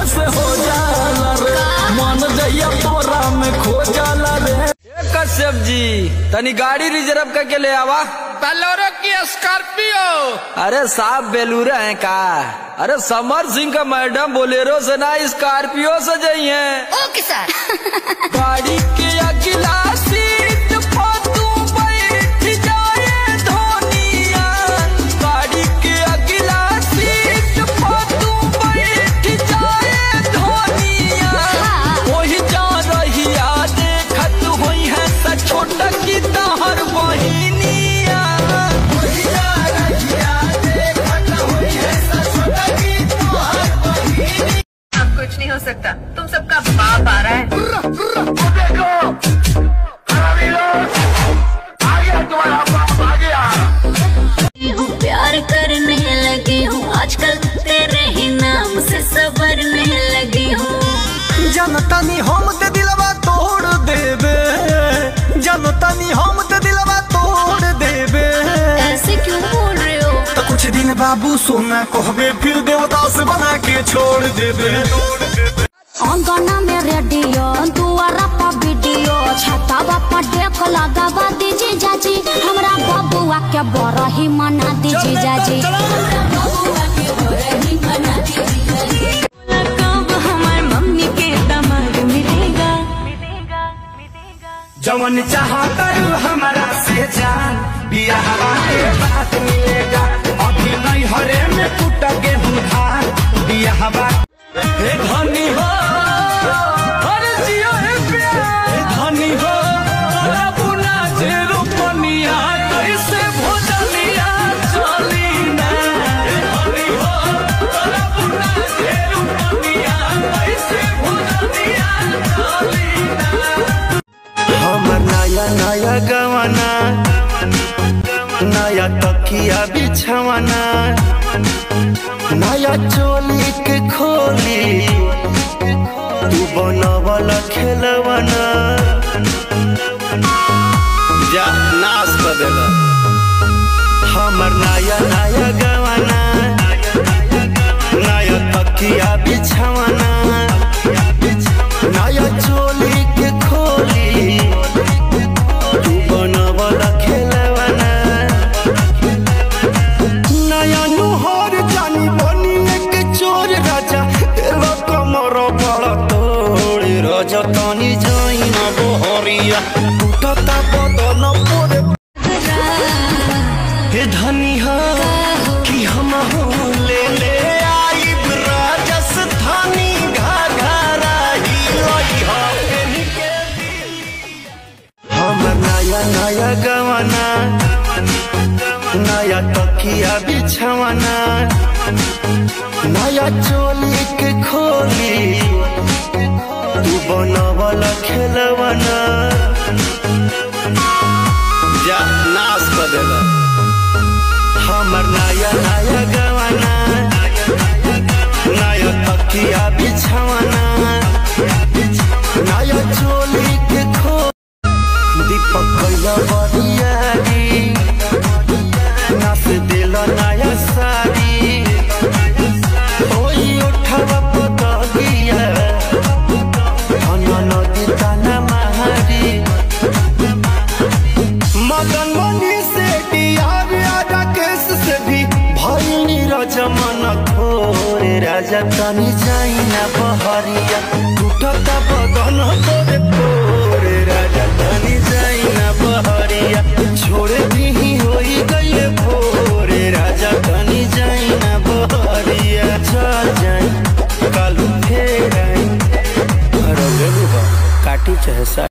से हो जाला रे, मन जइया तोरा में खो जाला रे। कश्यप जी तनी गाड़ी रिजर्व करके ले आवा। बोलेरो की स्कॉर्पियो? अरे साहब बेलूरे हैं का? अरे समर सिंह का मैडम बोलेरो से ना स्कॉर्पियो से जाइए। ओके सर। गाड़ी के अगला सीट पर तू बैठ जाए धोनिया, गाड़ी के अगला सीट पर तू बैठ जाए धोनिया। वही जा रही देखत हुई है छोटा की तहर बहिनिया, वही जा रही देखत हुई है छोटा की तहर बहिनिया। अब कुछ नहीं हो सकता, तुम सबका बाप आ रहा है। देखो आ गया तुम्हारा बाप आ गया। प्यार करने लगी हूँ आजकल, तेरे ही नाम से सवरने लगी हूँ। जनता नी हम ते दिलवा तोड़ देबे, जनता नी हम ते दिलवा तोड़ देबे। ऐसे क्यों बोल रहे हो? तो कुछ दिन बाबू सोना कहबे, फिर देवता से बना के छोड़ देबे। अंगना में रेडियो, दुआरा पर वीडियो, छता बापा देख लगावा दीजिए जाजी, हमरा बबुआ के बड़ा ही मना दीजिए जाजी। कब हमार मम्मी के दामाद मिलेगा? जवन चाहता हमारा से जान, बियाह के बात मिलेगा। अभी नहीं हरे में टूटा गेहूं धान, बियाह हे धनी हो अरे जियो हे प्यार, हे धनी हो बुना जे रूपनिया, कैसे भोजनिया चली ना। हे धनी हो बुना जे रूपनिया, कैसे भोजनिया चली ना। हमर नया नया गवाना, नया तकिया बिछवाना, नया चोली के खोली, तू बनवल खेलवाना। जा नाश कर देगा हमर नया नया गवाना, नया तकिया बिछवाना, नया चोली के खोली, तू बनवल खेलवाना। नया नुहर जानी बनी एक चोर राजा, तेरा कमर बड़ा तोड़ राजा, तनी जाई ना बहरिया, टूटता बदन पोरे। हे धनी हो कि हम ले ले आई राजस्थानी घाघरा ही लई हो के हम नया नया गवाना, नया तकिया बिछवाना, नया चोली के खोली, तू बनवल खेलवाना। जा नाश कर देगा हमर नया नया गवाना, नया तकिया बिछवाना, नया चोली के खोली। दीपक कैला बरियारी, नाच दिल नया साड़ी, ओई उठवा पतगिया, नदी ताना महारी। मदन मनी से डियार राकेश से भी भइनी रजमन खोरे, राजा तनी जाई ना बहरिया, टूटता बदन तोरे